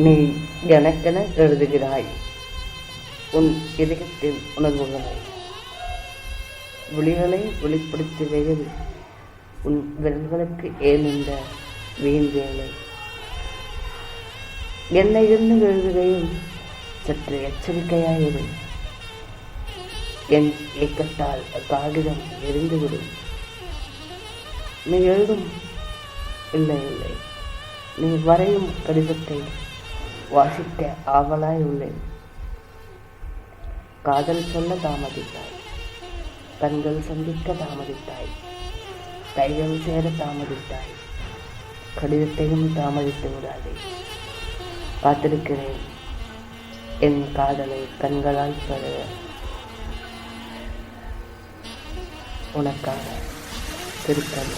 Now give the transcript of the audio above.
நீ எனக்கென எழுதுகிறாய் உன் இதயத்தின் உணர்வுகளை, விழிகளை வெளிப்படுத்துகையில் உன் விரல்களுக்கு ஏன் இந்த வீண் வேலை? என்னை இருந்து எழுதுகையில் சற்று எச்சரிக்கையாயிரு. என் ஏக்கத்தால் காகிதம் எரிந்துவிடும். நீ எழுதும் இல்லை, நீ வரையும் கடிதத்தை வாசிக்க ஆவலாய் உள்ளேன். காதல் சொல்ல தாமதித்தாய், கண்கள் சந்திக்க தாமதித்தாய், கைகள் சேர தாமதித்தாய். கடிதத்தையும் தாமதித்து விடாதே. காத்திருக்கிறேன் என் காதலை கண்களால் பெற. உனக்காக திருத்தம்.